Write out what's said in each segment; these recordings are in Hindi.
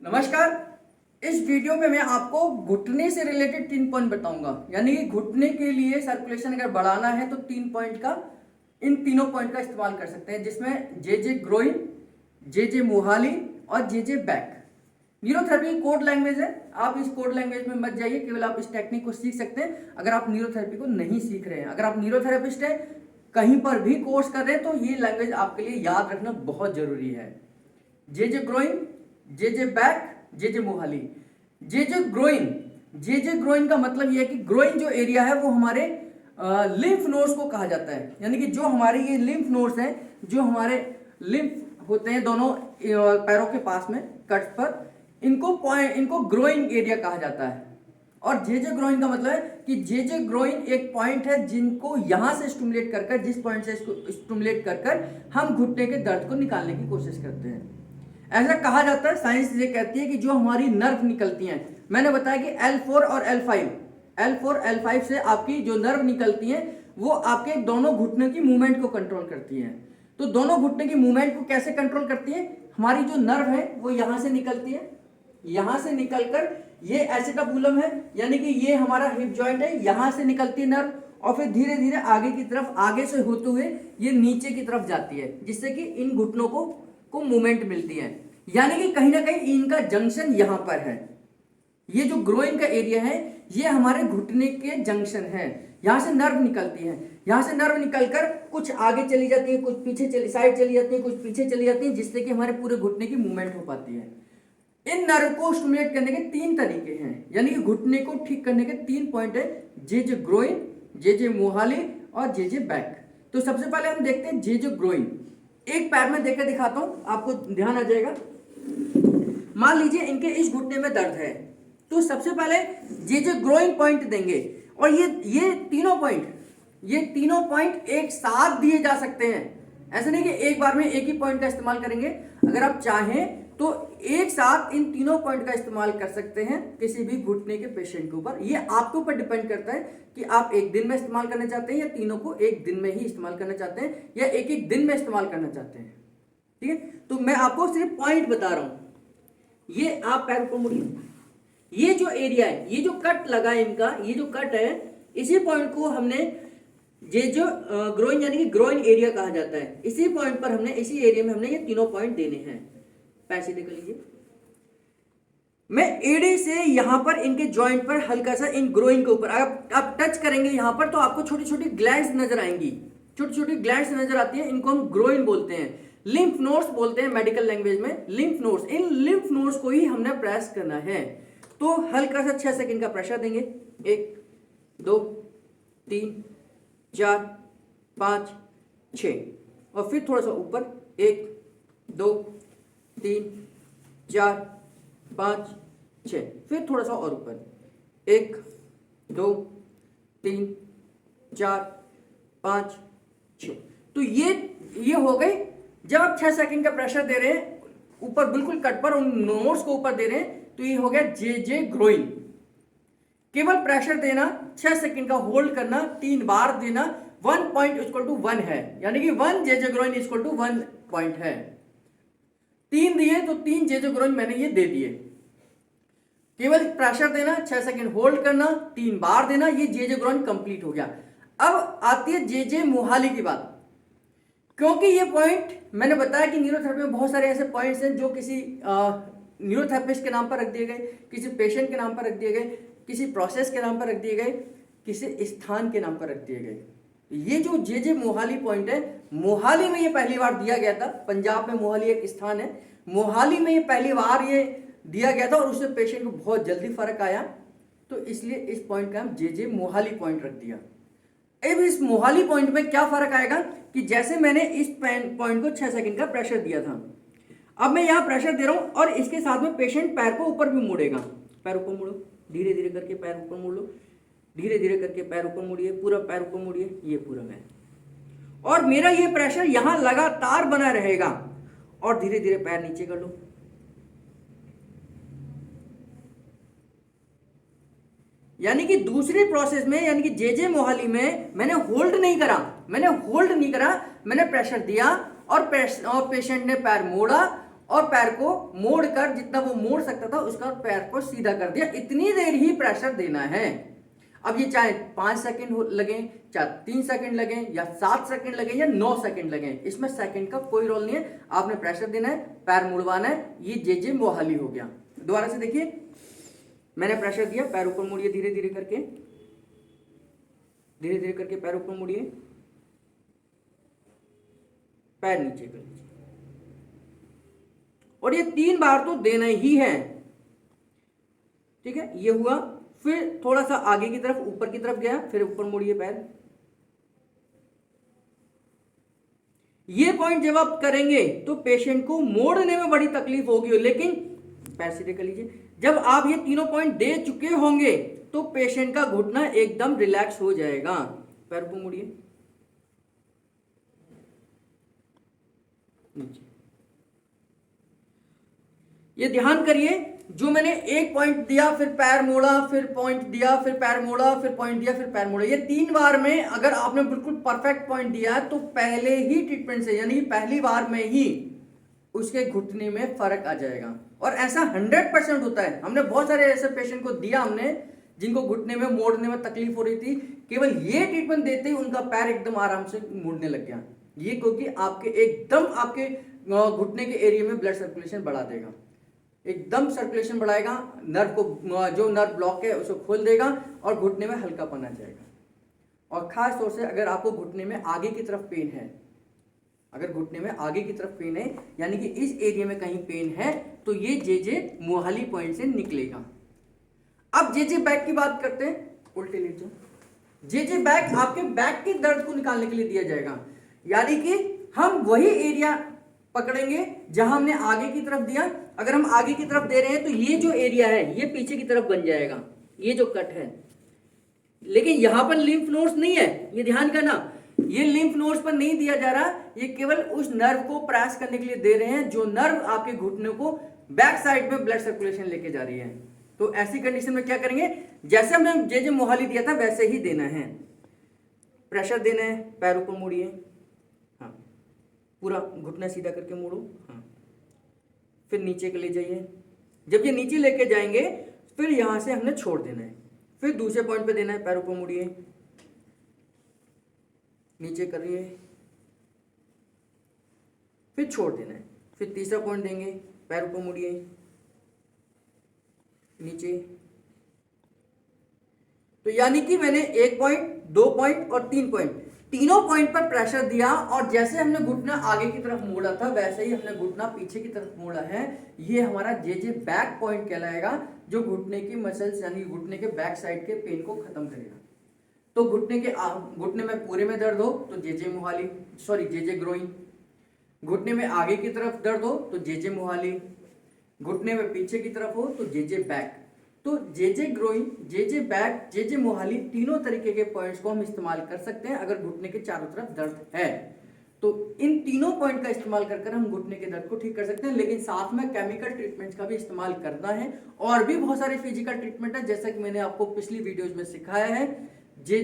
नमस्कार। इस वीडियो में मैं आपको घुटने से रिलेटेड 3 पॉइंट बताऊंगा। यानी कि घुटने के लिए सर्कुलेशन अगर बढ़ाना है तो 3 पॉइंट का इन तीनों पॉइंट का इस्तेमाल कर सकते हैं, जिसमें जे ग्रोइन, जे मोहाली और जे बैक। न्यूरोथेरेपी कोड लैंग्वेज है, आप इस कोड लैंग्वेज में मत जाइए, केवल आप इस टेक्निक को सीख सकते हैं अगर आप न्यूरोथेरेपी को नहीं सीख रहे हैं। अगर आप न्यूरोथेरेपिस्ट हैं, कहीं पर भी कोर्स कर रहे हैं, तो ये लैंग्वेज आपके लिए याद रखना बहुत जरूरी है। जे ग्रोइन, जे बैक, जे मोहाली। जे ग्रोइन का मतलब यह है कि ग्रोइन जो एरिया है वो हमारे लिम्फ नोड्स को कहा जाता है। यानी कि जो हमारे ये लिम्फ नोड्स हैं, जो हमारे लिम्फ होते हैं दोनों पैरों के पास में कट्स पर, इनको ग्रोइन एरिया कहा जाता है। और जे ग्रोइन का मतलब है कि जे ग्रोइन एक पॉइंट है जिनको यहां से स्टिमुलेट कर जिस पॉइंट से स्टिमुलेट कर हम घुटने के दर्द को निकालने की कोशिश करते हैं। ऐसा कहा जाता है, साइंस ये कहती है कि जो हमारी नर्व निकलती हैं, मैंने बताया कि L4 और L5 से आपकी जो नर्व निकलती हैं वो आपके दोनों घुटने की मूवमेंट को कंट्रोल करती हैं। तो दोनों घुटने की मूवमेंट को कैसे कंट्रोल करती है? हमारी जो नर्व है वो यहां से निकलती है, यहां से निकलकर ये एसिटाबुलम है, यानी कि ये हमारा हिप जॉइंट है, यहां से निकलती है नर्व और फिर धीरे धीरे आगे की तरफ, आगे से होते हुए ये नीचे की तरफ जाती है, जिससे कि इन घुटनों को मूवमेंट मिलती है। यानी कि कहीं ना कहीं इनका जंक्शन यहां पर है। ये जो ग्रोइन का एरिया है ये हमारे घुटने के जंक्शन है। यहां से नर्व निकलती है, यहां से नर्व निकलकर कुछ आगे चली जाती है, कुछ पीछे साइड चली जाती है, कुछ पीछे चली जाती है, जिससे कि हमारे पूरे घुटने की मूवमेंट हो पाती है। इन नर्व को स्टिमुलेट करने के 3 तरीके हैं, यानी कि घुटने को ठीक करने के 3 पॉइंट है, जे ग्रोइन, जे मोहाली और जे बैक। तो सबसे पहले हम देखते हैं जे ग्रोइन। एक पैर में देकर दिखाता हूं, आपको ध्यान आ जाएगा। मान लीजिए इनके इस घुटने में दर्द है, तो सबसे पहले जे ग्रोइन पॉइंट देंगे और ये तीनों पॉइंट एक साथ दिए जा सकते हैं। ऐसा नहीं कि एक बार में एक ही पॉइंट का इस्तेमाल करेंगे। अगर आप चाहें तो एक साथ इन तीनों पॉइंट का इस्तेमाल कर सकते हैं किसी भी घुटने के पेशेंट के ऊपर। ये आपके ऊपर डिपेंड करता है कि आप एक दिन में इस्तेमाल करना चाहते हैं या तीनों को एक दिन में ही इस्तेमाल करना चाहते हैं या एक दिन में इस्तेमाल करना चाहते हैं। ठीक है, तो मैं आपको सिर्फ पॉइंट बता रहा हूं। ये आप पैर को मुड़िए, ये जो एरिया है, ये जो कट लगा है इनका, ये जो कट है, इसी पॉइंट को हमने जो ग्रोइन यानी कि ग्रोइन एरिया कहा जाता है। इसी पॉइंट पर हमने, इसी एरिया में हमने ये तीनों पॉइंट देने हैं। पैसे देख लीजिए, मैं एड़ी से यहां पर इनके जॉइंट पर हल्का सा इन ग्रोइन के ऊपर आप टच करेंगे यहां पर, तो आपको छोटी छोटी ग्लैंड्स नजर आएंगी, छोटी छोटी ग्लैंड्स नजर आती है। इनको हम ग्रोइन बोलते हैं, लिम्फ नोड्स बोलते हैं मेडिकल लैंग्वेज में, लिम्फ नोड्स। इन लिम्फ नोड्स को ही हमने प्रेस करना है। तो हल्का सा 6 सेकंड का प्रेशर देंगे, 1 2 3 4 5 6, और फिर थोड़ा सा ऊपर, 1 2 3 4 5 6, फिर थोड़ा सा और ऊपर, 1 2 3 4 5 6। तो ये हो गई। जब आप 6 सेकंड का प्रेशर दे रहे हैं ऊपर, बिल्कुल कट पर, उन नोड्स को ऊपर दे रहे हैं, तो ये हो गया जे ग्रोइन। केवल प्रेशर देना, 6 सेकंड का होल्ड करना, 3 बार देना, 1 पॉइंट इक्वल टू 1 है, यानी कि 1 जे ग्रोइन इक्वल टू 1 पॉइंट है। 3 दिए तो 3 जे ग्रोइन मैंने ये दे दिए। केवल प्रेशर देना, 6 सेकंड होल्ड करना, 3 बार देना, ये जे ग्रोइन कंप्लीट हो गया। अब आती है जे मोहाली की बात। क्योंकि ये पॉइंट मैंने बताया कि न्यूरोथेरेपी में बहुत सारे ऐसे पॉइंट्स हैं जो किसी न्यूरोथेरेपिस्ट के नाम पर रख दिए गए, किसी पेशेंट के नाम पर रख दिए गए, किसी प्रोसेस के नाम पर रख दिए गए, किसी स्थान के नाम पर रख दिए गए। ये जो जे मोहाली पॉइंट है, मोहाली में ये पहली बार दिया गया था। पंजाब में मोहाली एक स्थान है, मोहाली में ये पहली बार ये दिया गया था और उससे पेशेंट को बहुत जल्दी फर्क आया, तो इसलिए इस पॉइंट का हम जे मोहाली पॉइंट रख दिया। अब इस मोहाली पॉइंट में क्या फर्क आएगा कि जैसे मैंने इस पॉइंट को 6 सेकंड का प्रेशर दिया था, अब मैं यहां प्रेशर दे रहा हूं और इसके साथ में पेशेंट पैर को ऊपर भी मुड़ेगा। पैर ऊपर मुड़ो, धीरे धीरे करके पैर ऊपर मुड़ लो, धीरे धीरे करके पैर ऊपर मुड़िए, पूरा पैर ऊपर मुड़िए, ये पूरा मैं, और मेरा ये प्रेशर यहां लगातार बना रहेगा। और धीरे धीरे पैर नीचे कर लो, यानी कि दूसरी प्रोसेस में, यानी कि जे मोहाली में मैंने होल्ड नहीं करा, मैंने प्रेशर दिया और पेशेंट ने पैर मोड़ा और पैर को मोड़कर जितना वो मोड़ सकता था उसका पैर को सीधा कर दिया। इतनी देर ही प्रेशर देना है। अब ये चाहे 5 सेकंड लगे, चाहे 3 सेकंड लगे, या 7 सेकंड लगे, या 9 सेकंड लगे, इसमें सेकंड का कोई रोल नहीं है। आपने प्रेशर देना है, पैर मुड़वाना है। ये जे मोहाली हो गया। दोबारा से देखिए, मैंने प्रेशर दिया, पैर ऊपर मुड़िए, धीरे धीरे करके, धीरे धीरे करके पैर ऊपर मुड़िए, पैर नीचे कर लीजिए, और ये 3 बार तो देना ही है। ठीक है, ये हुआ। फिर थोड़ा सा आगे की तरफ, ऊपर की तरफ गया, फिर ऊपर मुड़िए पैर। ये पॉइंट जब आप करेंगे तो पेशेंट को मोड़ने में बड़ी तकलीफ होगी, लेकिन पैर सीधे कर लीजिए। जब आप ये तीनों पॉइंट दे चुके होंगे तो पेशेंट का घुटना एकदम रिलैक्स हो जाएगा। पैर को मुड़िए, नीचे। ये ध्यान करिए, जो मैंने एक पॉइंट दिया, फिर पैर मोड़ा, फिर पॉइंट दिया, फिर पैर मोड़ा, फिर पॉइंट दिया, फिर पैर मोड़ा, ये 3 बार में अगर आपने बिल्कुल परफेक्ट पॉइंट दिया तो पहले ही ट्रीटमेंट से, यानी पहली बार में ही उसके घुटने में फर्क आ जाएगा। और ऐसा 100% होता है। हमने बहुत सारे ऐसे पेशेंट को दिया हमने, जिनको घुटने में मोड़ने में तकलीफ हो रही थी, केवल ये ट्रीटमेंट देते ही उनका पैर एकदम आराम से मुड़ने लग गया। ये क्योंकि आपके एकदम आपके घुटने के एरिया में ब्लड सर्कुलेशन बढ़ा देगा, एकदम सर्कुलेशन बढ़ाएगा, नर्व को, जो नर्व ब्लॉक है उसको खोल देगा और घुटने में हल्कापन आ जाएगा। और खास तौर से अगर आपको घुटने में आगे की तरफ पेन है, अगर घुटने में आगे की तरफ पेन है, यानी कि इस एरिया में कहीं पेन है, तो ये जे मोहाली पॉइंट से निकलेगा। अब जे बैक की बात करते हैं, उल्टे लेट जाओ। जे बैक आपके बैक के दर्द को निकालने के लिए दिया जाएगा, यानी कि हम वही एरिया पकड़ेंगे जहां हमने आगे की तरफ दिया। अगर हम आगे की तरफ दे रहे हैं तो ये जो एरिया है ये पीछे की तरफ बन जाएगा, ये जो कट है। लेकिन यहां पर लिम्फ नोड्स नहीं है, ये ध्यान करना, ये लिम्फ नोड्स पर नहीं दिया जा रहा, ये केवल उस नर्व को प्रेस करने के लिए दे रहे हैं जो नर्व आपके घुटने को बैक साइड में ब्लड सर्कुलेशन लेके जा रही है। तो ऐसी कंडीशन में क्या करेंगे, जैसे हमने जे मोहाली दिया था वैसे ही देना है। प्रेशर देना है, पैर ऊपर मोड़िए, हाँ, पूरा घुटना सीधा करके मोड़ो, हाँ, फिर नीचे के ले जाइए। जब ये नीचे लेके जाएंगे फिर यहां से हमने छोड़ देना है, फिर दूसरे पॉइंट पे देना है, पैर ऊपर मुड़िए, नीचे करिए, फिर छोड़ देना है, फिर तीसरा पॉइंट देंगे, पैर ऊपर मुड़िए, नीचे। तो यानी कि मैंने 1 पॉइंट, 2 पॉइंट और 3 पॉइंट, तीनों पॉइंट पर प्रेशर दिया, और जैसे हमने घुटना आगे की तरफ मोड़ा था वैसे ही हमने घुटना पीछे की तरफ मोड़ा है। ये हमारा जे बैक पॉइंट कहलाएगा, जो घुटने की मसल्स यानी घुटने के बैक साइड के पेन को खत्म करेगा। तो घुटने में पूरे में दर्द हो तो जे मोहाली, सॉरी जे ग्रोइंग, घुटने में आगे की तरफ दर्द हो तो जे मोहाली, घुटने में पीछे की तरफ हो तो जे बैक। तो जे ग्रोइंग, जे बैक, जे मोहाली, तीनों तरीके के पॉइंट्स को हम इस्तेमाल कर सकते हैं अगर घुटने के चारों तरफ दर्द है। तो इन तीनों पॉइंट का इस्तेमाल कर हम घुटने के दर्द को ठीक कर सकते हैं, लेकिन साथ में केमिकल ट्रीटमेंट्स का भी इस्तेमाल करना है। और भी बहुत सारे फिजिकल ट्रीटमेंट है, जैसा कि मैंने आपको पिछली वीडियोज में सिखाया है। जे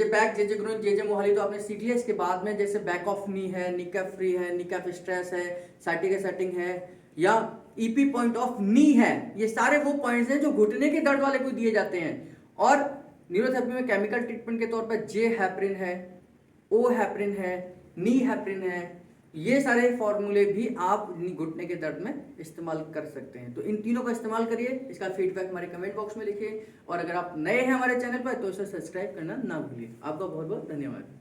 बैक, जे ग्रोइंग, जे मोहाली तो आपने सीख लिया। इसके बाद में जैसे बैक ऑफ नी है, निकैप फ्री है, निकैप स्ट्रेस है, साइटिका सेटिंग है, या ईपी पॉइंट ऑफ नी है, ये सारे वो पॉइंट्स हैं जो घुटने के दर्द वाले को दिए जाते हैं। और न्यूरोथेरेपी में केमिकल ट्रीटमेंट के तौर पर जे हैपरिन है, ओ हैपरिन है, नी हैपरिन है, ये सारे फॉर्मूले भी आप घुटने के दर्द में इस्तेमाल कर सकते हैं। तो इन तीनों का इस्तेमाल करिए। इसका फीडबैक हमारे कमेंट बॉक्स में लिखिए, और अगर आप नए हैं हमारे चैनल पर तो इसे सब्सक्राइब करना ना भूलिए। आपका बहुत बहुत धन्यवाद।